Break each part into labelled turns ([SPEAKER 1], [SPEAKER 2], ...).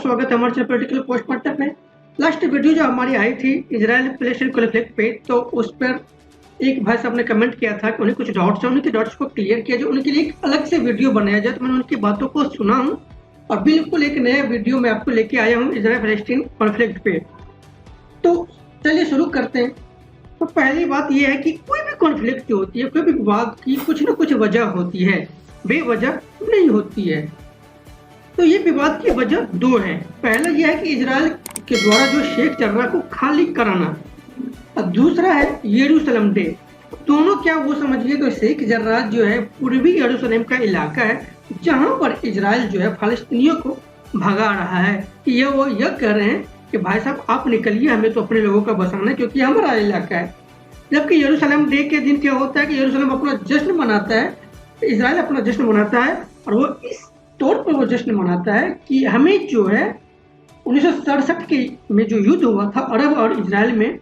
[SPEAKER 1] स्वागत है हमारे चैनल पॉलिटिकल पोस्टमार्टम में। लास्ट वीडियो जो हमारी आई थी इजराइल पैलेस्टाइन कॉन्फ्लिक्ट पे, तो उस पर एक भाई साहब ने कमेंट किया था कि उन्हें कुछ डाउट्स हैं, उनके डाउट्स को क्लियर किया जाए, उनके लिए एक अलग से वीडियो बनाया जाए। तो मैंने उनकी बातों को सुना हूँ और बिल्कुल एक नया वीडियो मैं आपको लेके आया हूँ इजराइल पैलेस्टाइन कॉन्फ्लिक्ट पे। तो चलिए शुरू करते हैं। तो पहली बात यह है कि कोई भी कॉन्फ्लिक्ट जो होती है, कोई भी विवाद की कुछ न कुछ वजह होती है, बेवजह नहीं होती है। तो ये विवाद की वजह दो है। पहला यह है कि इजराइल के द्वारा जो शेख जर्राह को खाली कराना, और दूसरा है यरूशलेम डे। दोनों क्या वो समझिए तो शेख जर्राह जो है पूर्वी यरूशलेम का इलाका है, जहां पर इजराइल जो है फलस्तीनियों को भगा रहा है। कि वो यह कह रहे हैं कि भाई साहब आप निकलिए, हमें तो अपने लोगों का बसाना है क्योंकि हमारा इलाका है। जबकि यरूशलेम डे के दिन क्या होता है कि यरूशलेम अपना जश्न मनाता है, इजराइल अपना जश्न मनाता है, और वो इस तौर पर वो जश्न मनाता है कि हमें जो है 1967 के में जो युद्ध हुआ था अरब और इजराइल में,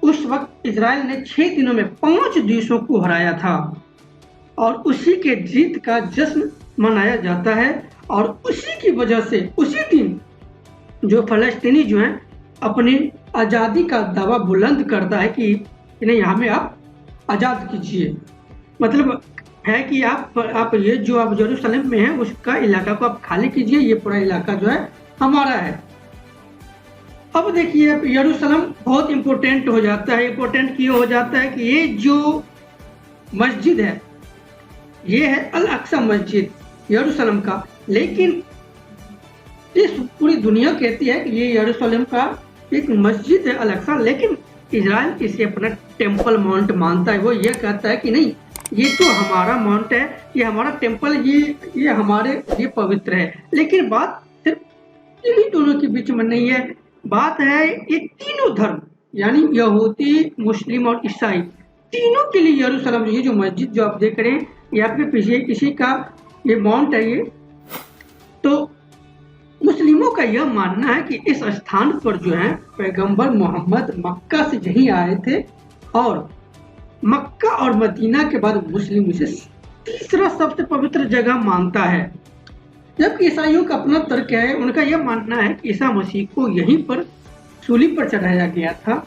[SPEAKER 1] उस वक्त इजराइल ने 6 दिनों में 5 देशों को हराया था, और उसी के जीत का जश्न मनाया जाता है। और उसी की वजह से उसी दिन जो फलस्तीनी जो है अपनी आज़ादी का दावा बुलंद करता है कि नहीं, हमें आप आज़ाद कीजिए। मतलब है कि आप ये जो आप यरूशलेम में हैं उसका इलाका को आप खाली कीजिए, ये पूरा इलाका जो है हमारा है। अब देखिए यरूशलेम बहुत इंपॉर्टेंट हो जाता है। इंपॉर्टेंट क्यों हो जाता है कि ये जो मस्जिद है ये है अल अक्सा मस्जिद यरूशलेम का, लेकिन इस पूरी दुनिया कहती है कि ये यरूशलेम का एक मस्जिद है अल अक्सा, लेकिन इजराइल इसे अपना टेम्पल माउंट मानता है। वो ये कहता है कि नहीं, ये तो हमारा माउंट है, ये हमारा टेम्पल, ये हमारे लिए पवित्र है। लेकिन बात सिर्फ इन्हीं दोनों के बीच में नहीं है, बात है ये तीनों धर्म यानी यहूदी, मुस्लिम और ईसाई, तीनों के लिए यरूशलेम ये जो मस्जिद जो आप देख रहे हैं ये आपके पीछे किसी का ये माउंट है। ये तो मुस्लिमों का यह मानना है कि इस स्थान पर जो है पैगंबर मोहम्मद मक्का से यहीं आए थे, और मक्का और मदीना के बाद मुस्लिम इसे तीसरा सबसे पवित्र जगह मानता है। जबकि ईसाइयों का अपना तर्क है, उनका यह मानना है कि ईसा मसीह को यहीं पर सूली पर चढ़ाया गया था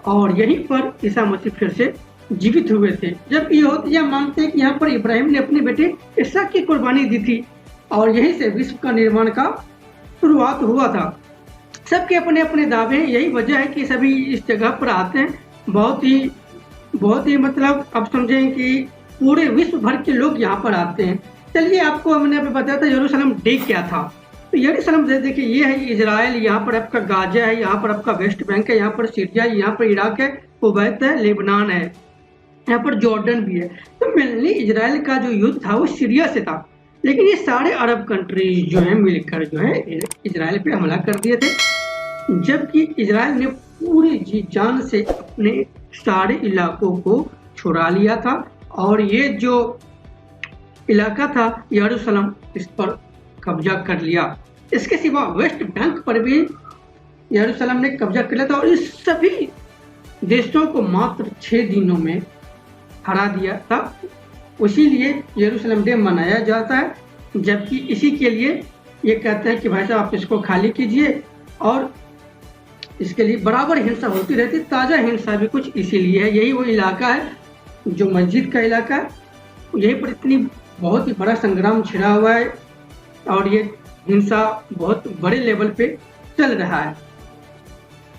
[SPEAKER 1] और यहीं पर ईसा मसीह फिर से जीवित हुए थे। जबकि यहूदी यह मानते हैं कि यहाँ पर इब्राहिम ने अपने बेटे इसहाक की कुर्बानी दी थी और यहीं से विश्व का निर्माण का शुरुआत हुआ था। सबके अपने अपने दावे हैं, यही वजह है कि सभी इस जगह पर आते हैं। बहुत ही मतलब आप समझें कि पूरे विश्व भर के लोग यहाँ पर आते हैं। चलिए आपको हमने अभी बताया था यरूशलेम डे क्या था। तो यरूशलेम डे देखिए ये है इजराइल, यहाँ पर आपका गाजा है, यहाँ पर आपका वेस्ट बैंक है, यहाँ पर सीरिया, यहाँ पर इराक है, कुवैत है, लेबनान है, यहाँ पर जॉर्डन भी है। तो मेनली इजराइल का जो युद्ध था वो सीरिया से था, लेकिन ये सारे अरब कंट्रीज जो है मिलकर जो है इजराइल पे हमला कर दिए थे। जबकि इजराइल ने पूरी जी जान से अपने सारे इलाकों को छुड़ा लिया था, और ये जो इलाका था यरूशलेम इस पर कब्जा कर लिया। इसके सिवा वेस्ट बैंक पर भी यरूशलेम ने कब्जा कर लिया था, और इस सभी देशों को मात्र 6 दिनों में हरा दिया था। इसीलिए यरूशलेम डे मनाया जाता है। जबकि इसी के लिए ये कहते हैं कि भाई साहब आप इसको खाली कीजिए, और इसके लिए बराबर हिंसा होती रहती। ताज़ा हिंसा भी कुछ इसीलिए है, यही वो इलाका है जो मस्जिद का इलाका है, यहीं पर इतनी बहुत ही बड़ा संग्राम छिड़ा हुआ है, और ये हिंसा बहुत बड़े लेवल पे चल रहा है।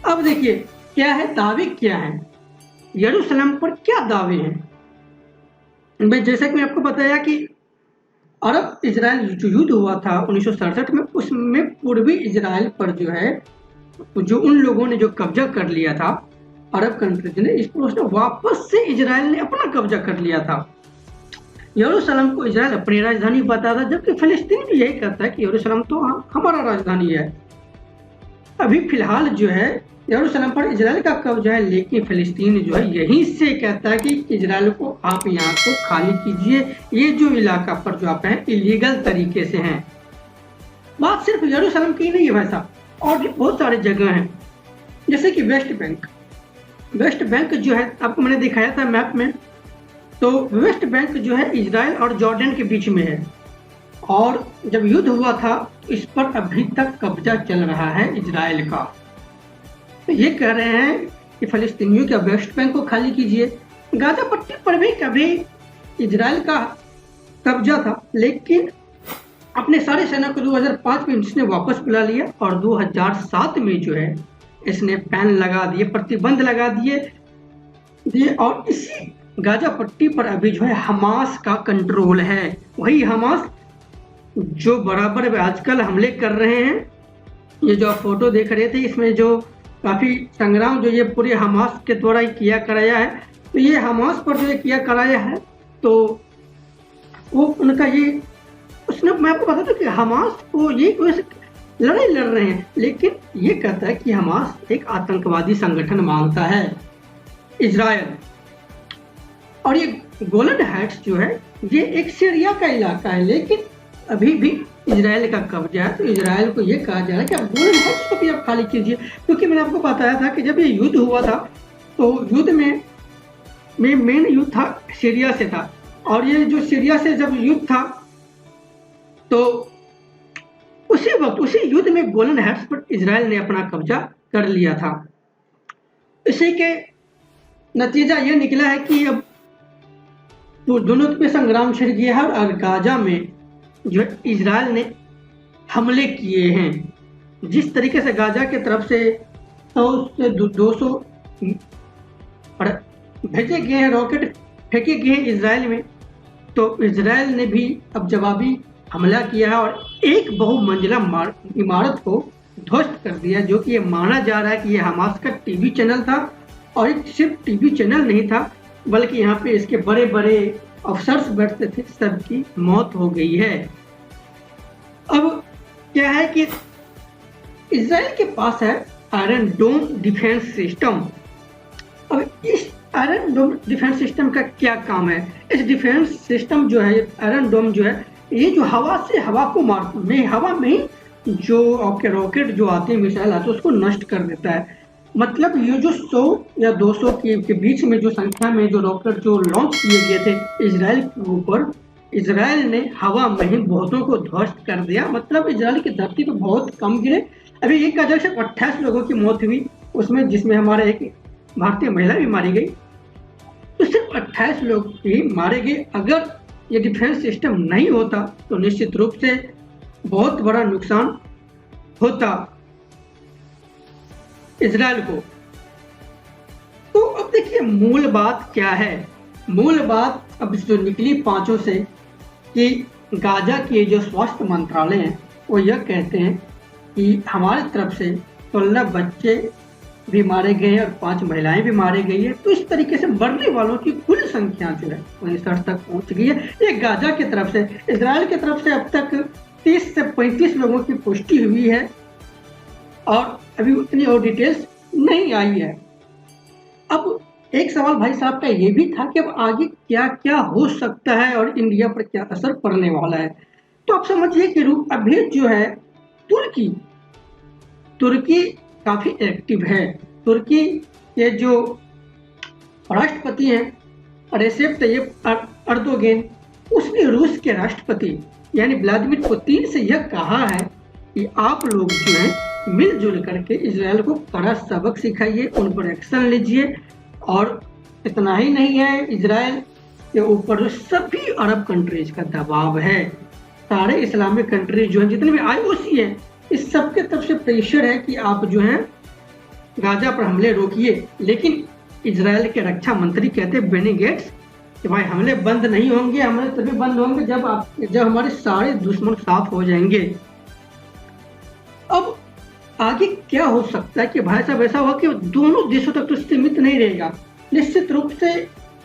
[SPEAKER 1] अब देखिए क्या है, दावे क्या हैं, यरूशलेम पर क्या दावे हैं। जैसा कि मैं आपको बताया कि अरब इजराइल जो युद्ध हुआ था 1967 में, उसमें पूर्वी इजराइल पर जो है जो उन लोगों ने जो कब्जा कर लिया था अरब कंट्रीज ने, इस पर उसने वापस से इजराइल ने अपना कब्जा कर लिया था। यरूशलेम को इजराइल अपनी राजधानी बताता था, जबकि फिलिस्तीन भी यही कहता है कि यरूशलेम तो हमारा राजधानी है। अभी फिलहाल जो है यरूशलेम पर इजराइल का कब्जा है, लेकिन फिलिस्तीन जो है यहीं से कहता है कि इजराइल को आप यहाँ को खाली कीजिए, ये जो इलाका पर जो आप हैं इलीगल तरीके से हैं। बात सिर्फ यरूशलेम की नहीं है वैसा, और भी बहुत सारे जगह हैं, जैसे कि वेस्ट बैंक जो है आपको मैंने दिखाया था मैप में। तो वेस्ट बैंक जो है इजराइल और जॉर्डन के बीच में है, और जब युद्ध हुआ था इस पर अभी तक कब्जा चल रहा है इजराइल का। तो ये कह रहे हैं कि फ़लस्तीनियों के वेस्ट बैंक को खाली कीजिए। गाजा पट्टी पर भी कभी इजराइल का कब्जा था, लेकिन अपने सारे सेना को 2005 में इसने वापस बुला लिया और 2007 में जो है इसने बैन लगा दिए, प्रतिबंध लगा दिए और इसी गाजा पट्टी पर अभी जो है हमास का कंट्रोल है। वही हमास जो बराबर में आजकल हमले कर रहे हैं। ये जो आप फोटो देख रहे थे इसमें जो काफ़ी संग्राम जो ये पूरे हमास के द्वारा ही किया कराया है, तो ये हमास पर जो किया कराया है तो वो उनका ये उसने, मैं आपको बता दूं कि हमास को ये लड़ाई लड़ रहे हैं, लेकिन ये कहता है कि हमास एक आतंकवादी संगठन मानता है इजराइल। और ये गोलन हाइट्स जो है ये एक सीरिया का इलाका है, लेकिन अभी भी इजराइल का कब्जा है। तो इजराइल को ये कहा जा रहा है कि आप गोलन हाइट्स को भी आप खाली कीजिए, क्योंकि मैंने आपको बताया था कि जब ये युद्ध हुआ था तो युद्ध में मेन युद्ध था सीरिया से था, और ये जो सीरिया से जब युद्ध था तो उसी वक्त उसी युद्ध में गोलन हाइट्स पर इजराइल ने अपना कब्जा कर लिया था। इसी के नतीजा ये निकला है कि अब तो दोनों पे संग्राम छिड़ गया है और गाजा में जो इजराइल ने हमले किए हैं। जिस तरीके से गाजा की तरफ से 100 से 200 भेजे गए हैं, रॉकेट फेंके गए हैं इजराइल में, तो इजराइल ने भी अब जवाबी हमला किया है और एक बहुमंजिला इमारत को ध्वस्त कर दिया, जो कि ये माना जा रहा है कि ये हमास का टीवी चैनल था। और एक सिर्फ टीवी चैनल नहीं था, बल्कि यहाँ पे इसके बड़े बड़े अफसर्स बैठते थे, सबकी मौत हो गई है। अब क्या है कि इजराइल के पास है आयरन डोम डिफेंस सिस्टम। अब इस आयरन डोम डिफेंस सिस्टम का क्या काम है? इस डिफेंस सिस्टम जो है, आयरन डोम जो है, ये जो हवा से हवा को हवा में ही जो आपके रॉकेट जो आते हैं, मिसाइल आते हैं, उसको नष्ट कर देता है। मतलब ये जो 100 या 200 के बीच में जो संख्या में जो रॉकेट जो लॉन्च किए गए थे इजराइल के ऊपर, इजराइल ने हवा में ही बहुतों को ध्वस्त कर दिया। मतलब इजराइल की धरती पर बहुत कम गिरे। अभी एक वजह से 28 लोगों की मौत हुई उसमें, जिसमें हमारे एक भारतीय महिला भी मारी गई। तो सिर्फ 28 लोग ही मारे गए। अगर ये डिफेंस सिस्टम नहीं होता तो निश्चित रूप से बहुत बड़ा नुकसान होता इजराइल को। तो अब देखिए मूल बात क्या है। मूल बात अब जो निकली पांचों से कि गाजा के जो स्वास्थ्य मंत्रालय हैं वो यह कहते हैं कि हमारी तरफ से 16 बच्चे भी मारे गए हैं और 5 महिलाएं भी मारी गई है। तो इस तरीके से मरने वालों की कुल संख्या जो है 69 तक पहुंच गई है। ये गाजा की तरफ से। इजराइल की तरफ से अब तक 30 से 35 लोगों की पुष्टि हुई है और अभी उतनी और डिटेल्स नहीं आई है। अब एक सवाल भाई साहब का ये भी था कि अब आगे क्या क्या हो सकता है और इंडिया पर क्या असर पड़ने वाला है। तो आप समझिए कि अभी जो है तुर्की काफी एक्टिव है। तुर्की के जो राष्ट्रपति हैं रेसेप तैयप अर्दोगन, उसने रूस के राष्ट्रपति यानी व्लादिमीर पुतिन से यह कहा है कि आप लोग जो है मिलजुल करके इजराइल को कड़ा सबक सिखाइए, उन पर एक्शन लीजिए। और इतना ही नहीं है, इजराइल के ऊपर सभी अरब कंट्रीज का दबाव है। सारे इस्लामिक कंट्रीज जो है, जितने भी IOC है, इस सबके तरफ से प्रेशर है कि आप जो है गाजा पर हमले रोकिए। लेकिन इजराइल के रक्षा मंत्री कहते हैं बेनी गेट्स कि भाई हमले बंद नहीं होंगे, हमले तभी बंद होंगे जब हमारे सारे दुश्मन साफ हो जाएंगे। अब आगे क्या हो सकता है कि भाई साहब ऐसा हुआ कि दोनों देशों तक तो सीमित नहीं रहेगा। निश्चित रूप से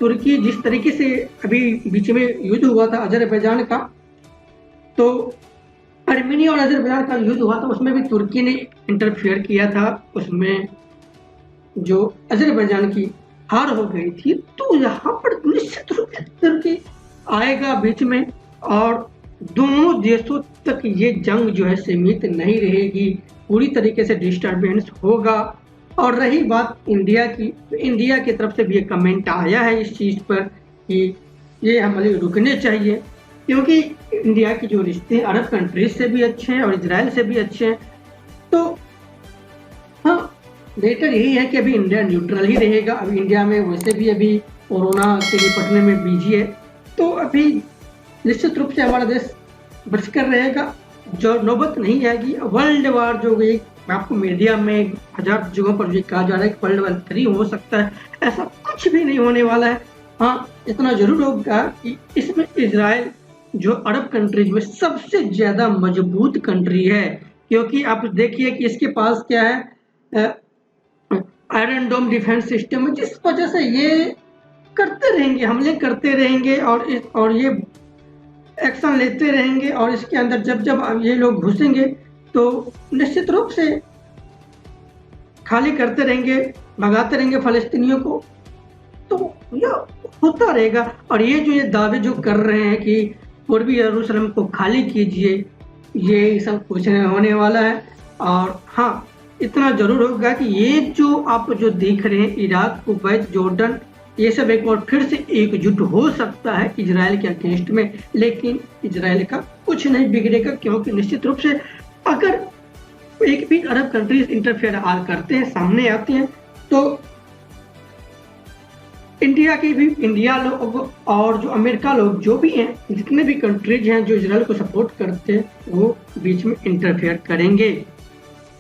[SPEAKER 1] तुर्की जिस तरीके से अभी बीच में युद्ध हुआ था अजरबैजान का, तो आर्मेनिया और अजरबैजान का युद्ध हुआ था, उसमें भी तुर्की ने इंटरफेयर किया था, उसमें जो अजरबैजान की हार हो गई थी। तो यहाँ पर निश्चित रूप से तुर्की आएगा बीच में और दोनों देशों तक ये जंग जो है सीमित नहीं रहेगी, पूरी तरीके से डिस्टर्बेंस होगा। और रही बात इंडिया की, तो इंडिया की तरफ से भी एक कमेंट आया है इस चीज़ पर कि ये हमले रुकने चाहिए। क्योंकि इंडिया के जो रिश्ते अरब कंट्रीज से भी अच्छे हैं और इजराइल से भी अच्छे हैं। तो हाँ, बेटर यही है कि अभी इंडिया न्यूट्रल ही रहेगा। अभी इंडिया में वैसे भी अभी कोरोना से निपटने में बिजी है, तो अभी निश्चित रूप से हमारा देश बचकर रहेगा। जो नौबत नहीं आएगी वर्ल्ड वार जो एक आपको मीडिया में 1000 जगहों पर भी कहा जा रहा है कि वर्ल्ड वार 3 हो सकता है, ऐसा कुछ भी नहीं होने वाला है। हाँ, इतना जरूर होगा कि इसमें इजराइल जो अरब कंट्रीज में सबसे ज्यादा मजबूत कंट्री है, क्योंकि आप देखिए कि इसके पास क्या है, आयरन डोम डिफेंस सिस्टम है, जिस वजह से ये करते रहेंगे, हमले करते रहेंगे और ये एक्शन लेते रहेंगे। और इसके अंदर जब जब ये लोग घुसेंगे तो निश्चित रूप से खाली करते रहेंगे, भगाते रहेंगे फलस्तीनियों को। तो यह होता रहेगा। और ये दावे जो कर रहे हैं कि पूर्वी यरूशलेम को खाली कीजिए, ये सब कुछ नहीं होने वाला है। और हाँ, इतना जरूर होगा कि ये जो आप जो देख रहे हैं इराक, कुवैत, जॉर्डन, ये सब एक बार फिर से एकजुट हो सकता है इजराइल के अगेंस्ट में, लेकिन इजराइल का कुछ नहीं बिगड़ेगा। क्योंकि निश्चित रूप से अगर एक भी अरब कंट्रीज इंटरफेयर करते हैं, सामने आते हैं, तो इंडिया लोग और जो अमेरिका लोग जो भी हैं, जितने भी कंट्रीज हैं जो इजराइल को सपोर्ट करते हैं, वो बीच में इंटरफेयर करेंगे।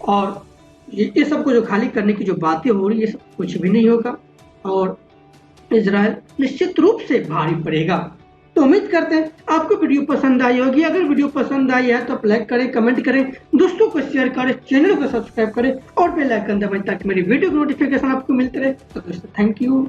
[SPEAKER 1] और ये सबको जो खाली करने की जो बातें हो रही है, ये सब कुछ भी नहीं होगा और इजराइल निश्चित रूप से भारी पड़ेगा। तो उम्मीद करते हैं आपको वीडियो पसंद आई होगी। अगर वीडियो पसंद आई है तो आप लाइक करें, कमेंट करें, दोस्तों को शेयर करें, चैनल को सब्सक्राइब करें और बेल आइकन दबाएं ताकि मेरी वीडियो की नोटिफिकेशन आपको मिलते रहे। तो दोस्तों, थैंक यू।